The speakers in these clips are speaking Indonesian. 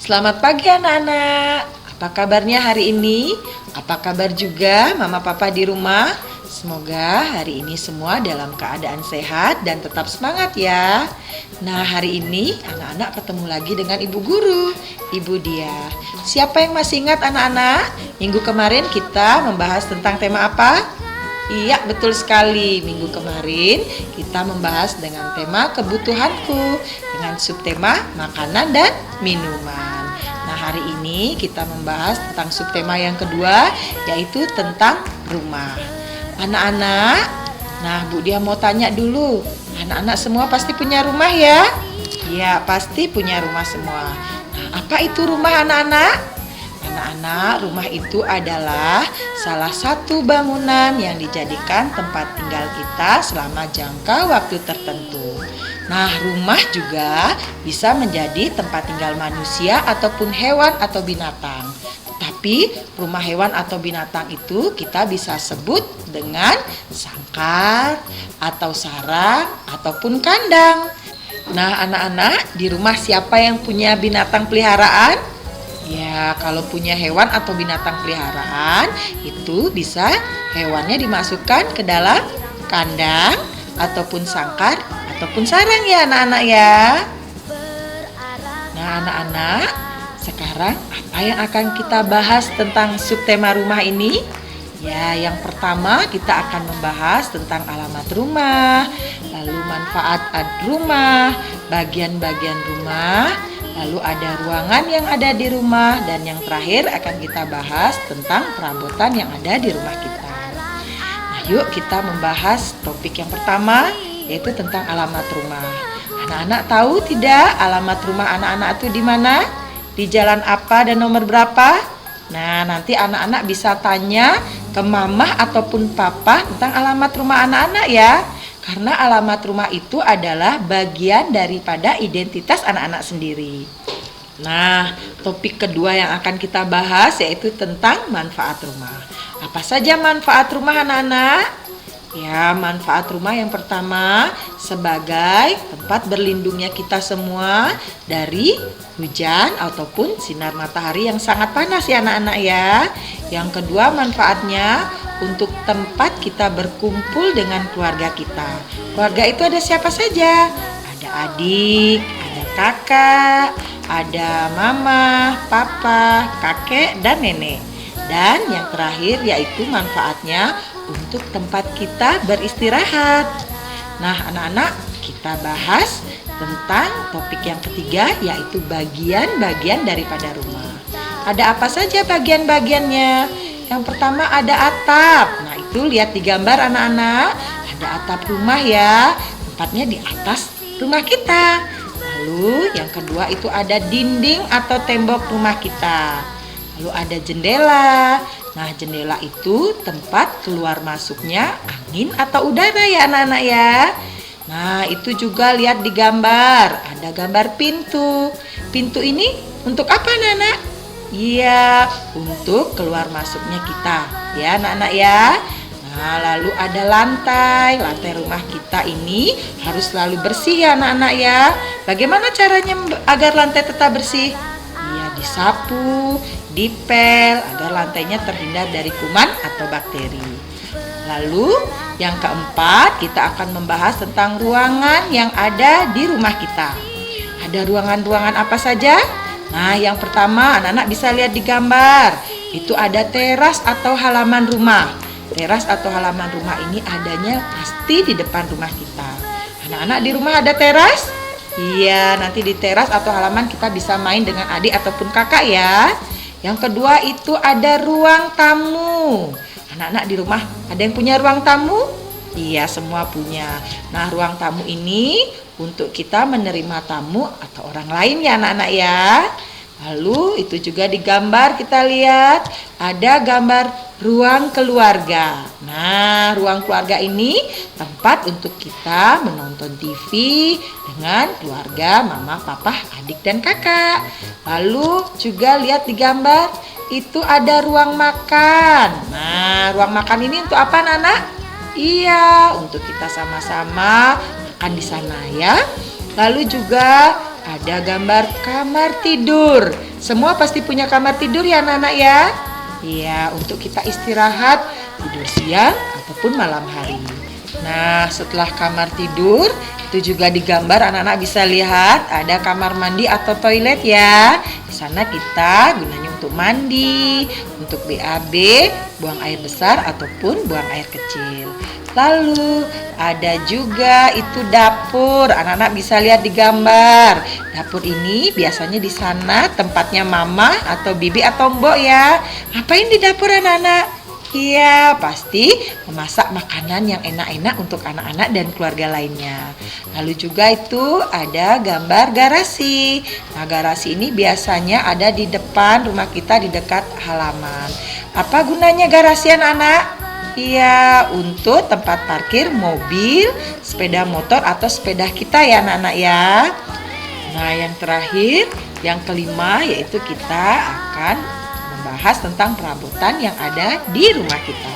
Selamat pagi anak-anak. Apa kabarnya hari ini? Apa kabar juga mama papa di rumah? Semoga hari ini semua dalam keadaan sehat dan tetap semangat ya. Nah, hari ini anak-anak ketemu lagi dengan ibu guru, Ibu Dia. Siapa yang masih ingat anak-anak? Minggu kemarin kita membahas tentang tema apa? Iya, betul sekali. Minggu kemarin kita membahas dengan tema kebutuhanku dengan subtema makanan dan minuman. Nah, hari ini kita membahas tentang subtema yang kedua, yaitu tentang rumah. Anak-anak, nah Bu Dia mau tanya dulu. Anak-anak semua pasti punya rumah ya? Iya, pasti punya rumah semua. Nah, apa itu rumah anak-anak? Anak-anak, rumah itu adalah salah satu bangunan yang dijadikan tempat tinggal kita selama jangka waktu tertentu. Nah, rumah juga bisa menjadi tempat tinggal manusia ataupun hewan atau binatang. Tapi rumah hewan atau binatang itu kita bisa sebut dengan sangkar atau sarang ataupun kandang. Nah, anak-anak, di rumah siapa yang punya binatang peliharaan? Ya, kalau punya hewan atau binatang peliharaan, itu bisa hewannya dimasukkan ke dalam kandang ataupun sangkar ataupun sarang ya anak-anak ya. Nah, anak-anak, sekarang apa yang akan kita bahas tentang subtema rumah ini? Ya, yang pertama kita akan membahas tentang alamat rumah, lalu manfaat rumah, bagian-bagian rumah, lalu ada ruangan yang ada di rumah, dan yang terakhir akan kita bahas tentang perabotan yang ada di rumah kita. Nah, yuk kita membahas topik yang pertama, yaitu tentang alamat rumah. Anak-anak tahu tidak alamat rumah anak-anak itu di mana? Di jalan apa dan nomor berapa? Nah, nanti anak-anak bisa tanya ke mamah ataupun papa tentang alamat rumah anak-anak ya. Karena alamat rumah itu adalah bagian daripada identitas anak-anak sendiri. Nah, topik kedua yang akan kita bahas yaitu tentang manfaat rumah. Apa saja manfaat rumah anak-anak? Ya, manfaat rumah yang pertama sebagai tempat berlindungnya kita semua dari hujan ataupun sinar matahari yang sangat panas ya anak-anak ya. Yang kedua manfaatnya untuk tempat kita berkumpul dengan keluarga kita. Keluarga itu ada siapa saja? Ada adik, ada kakak, ada mama, papa, kakek, dan nenek. Dan yang terakhir yaitu manfaatnya untuk tempat kita beristirahat. Nah, anak-anak, kita bahas tentang topik yang ketiga yaitu bagian-bagian daripada rumah. Ada apa saja bagian-bagiannya? Yang pertama ada atap. Nah, itu lihat di gambar anak-anak, ada atap rumah ya, tempatnya di atas rumah kita. Lalu yang kedua itu ada dinding atau tembok rumah kita. Lalu ada jendela. Nah, jendela itu tempat keluar masuknya angin atau udara ya anak-anak ya. Nah, itu juga lihat di gambar, ada gambar pintu. Pintu ini untuk apa anak-anak? Iya, untuk keluar masuknya kita ya anak-anak ya. Nah, lalu ada lantai. Lantai rumah kita ini harus selalu bersih ya anak-anak ya. Bagaimana caranya agar lantai tetap bersih? Iya, disapu, dipel agar lantainya terhindar dari kuman atau bakteri. Lalu yang keempat kita akan membahas tentang ruangan yang ada di rumah kita. Ada ruangan-ruangan apa saja? Nah, yang pertama anak-anak bisa lihat di gambar. Itu ada teras atau halaman rumah. Teras atau halaman rumah ini adanya pasti di depan rumah kita. Anak-anak di rumah ada teras? Iya, nanti di teras atau halaman kita bisa main dengan adik ataupun kakak ya. Yang kedua itu ada ruang tamu. Anak-anak di rumah ada yang punya ruang tamu? Iya, semua punya. Nah, ruang tamu ini untuk kita menerima tamu atau orang lain ya anak-anak ya. Lalu itu juga di gambar kita lihat ada gambar ruang keluarga. Nah, ruang keluarga ini tempat untuk kita menonton TV dengan keluarga, mama, papa, adik, dan kakak. Lalu juga lihat di gambar itu ada ruang makan. Nah, ruang makan ini untuk apa anak-anak? Iya, untuk kita sama-sama makan di sana ya. Lalu juga ada gambar kamar tidur. Semua pasti punya kamar tidur ya anak-anak ya? Iya, untuk kita istirahat, tidur siang ataupun malam hari. Nah, setelah kamar tidur, itu juga digambar anak-anak bisa lihat ada kamar mandi atau toilet ya. Di sana kita gunanya untuk mandi, untuk BAB, buang air besar ataupun buang air kecil. Lalu ada juga itu dapur. Anak-anak bisa lihat di gambar. Dapur ini biasanya di sana tempatnya mama atau bibi atau mbok ya. Ngapain di dapur anak-anak? Iya, pasti memasak makanan yang enak-enak untuk anak-anak dan keluarga lainnya. Lalu juga itu ada gambar garasi. Nah, garasi ini biasanya ada di depan rumah kita di dekat halaman. Apa gunanya garasi anak-anak? Iya, untuk tempat parkir mobil, sepeda motor atau sepeda kita ya anak-anak ya. Nah, yang terakhir, yang kelima yaitu kita akan membahas tentang perabotan yang ada di rumah kita.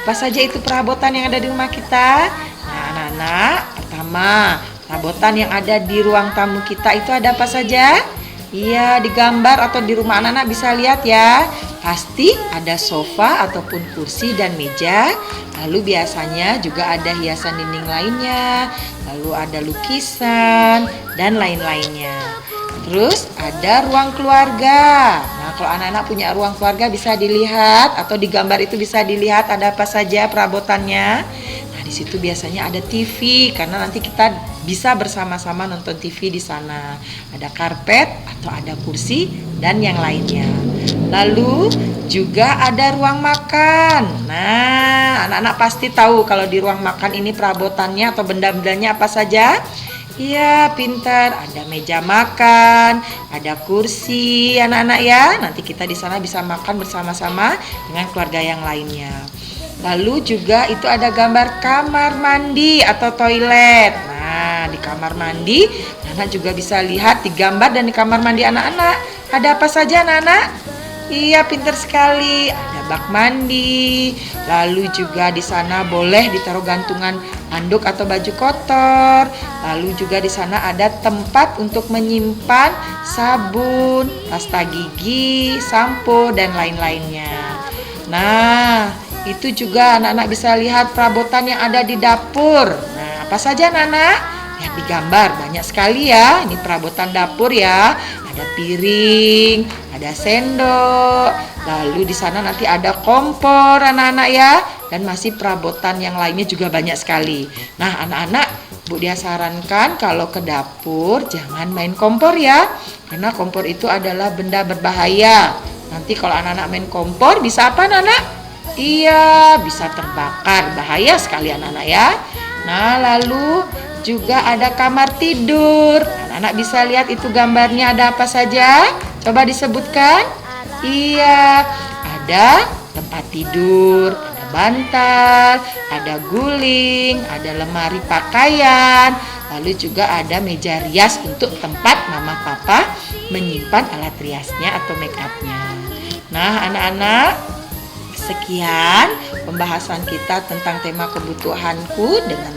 Apa saja itu perabotan yang ada di rumah kita? Nah, anak-anak, pertama, perabotan yang ada di ruang tamu kita itu ada apa saja? Iya, digambar atau di rumah anak-anak bisa lihat ya. Pasti ada sofa ataupun kursi dan meja. Lalu biasanya juga ada hiasan dinding lainnya. Lalu ada lukisan dan lain-lainnya. Terus ada ruang keluarga. Nah, kalau anak-anak punya ruang keluarga bisa dilihat atau di gambar itu bisa dilihat ada apa saja perabotannya. Nah, di situ biasanya ada TV karena nanti kita bisa bersama-sama nonton TV di sana. Ada karpet atau ada kursi dan yang lainnya. Lalu juga ada ruang makan. Nah, anak-anak pasti tahu kalau di ruang makan ini perabotannya atau benda-bendanya apa saja. Iya, pintar. Ada meja makan, ada kursi, anak-anak ya. Nanti kita di sana bisa makan bersama-sama dengan keluarga yang lainnya. Lalu juga itu ada gambar kamar mandi atau toilet. Nah, di kamar mandi, anak juga bisa lihat di gambar dan di kamar mandi anak-anak. Ada apa saja anak-anak? Iya, pintar sekali. Ada bak mandi. Lalu juga di sana boleh ditaruh gantungan handuk atau baju kotor. Lalu juga di sana ada tempat untuk menyimpan sabun, pasta gigi, sampo dan lain-lainnya. Nah, itu juga anak-anak bisa lihat perabotan yang ada di dapur. Nah, apa saja anak-anak? Lihat di gambar, banyak sekali ya. Ini perabotan dapur ya. Ada piring, ada sendok. Lalu di sana nanti ada kompor anak-anak ya. Dan masih perabotan yang lainnya juga banyak sekali. Nah, anak-anak, Bu Dia sarankan kalau ke dapur jangan main kompor ya. Karena kompor itu adalah benda berbahaya. Nanti kalau anak-anak main kompor bisa apa anak-anak? Iya, bisa terbakar. Bahaya sekali anak-anak ya. Nah, lalu juga ada kamar tidur. Anak-anak bisa lihat itu gambarnya ada apa saja? Coba disebutkan. Iya, ada tempat tidur, ada bantal, ada guling, ada lemari pakaian. Lalu juga ada meja rias untuk tempat mama papa menyimpan alat riasnya atau make upnya. Nah, anak-anak, sekian pembahasan kita tentang tema kebutuhanku dengan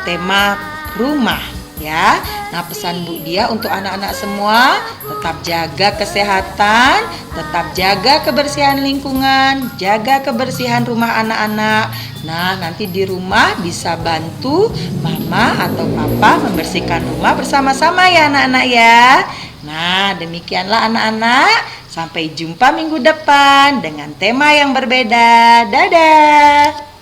tema rumah ya. Nah, pesan Bu Dia untuk anak-anak semua, tetap jaga kesehatan, tetap jaga kebersihan lingkungan, jaga kebersihan rumah anak-anak. Nah, nanti di rumah bisa bantu mama atau papa membersihkan rumah bersama-sama ya anak-anak ya. Nah, demikianlah anak-anak. Sampai jumpa minggu depan dengan tema yang berbeda. Dadah.